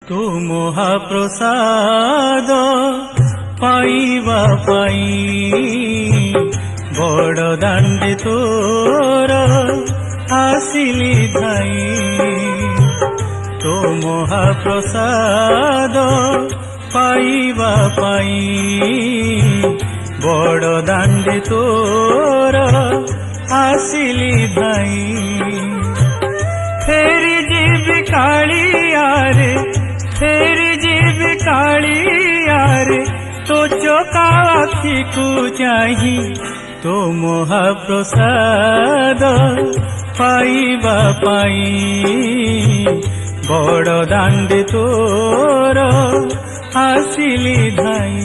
तू महाप्रसाद पाइबा पाई बड़ दांडे तोर आसिली धाई। तो महाप्रसाद पाइबा पाई बड़ दांडे तोर आसिली धाई। फेरी जीव कालियारे फेरी जीव कालियारे तो चोका आखि को चाही। तो महाप्रसाद पाइबा पाई बड़ दांडे तोर आसिली धाई।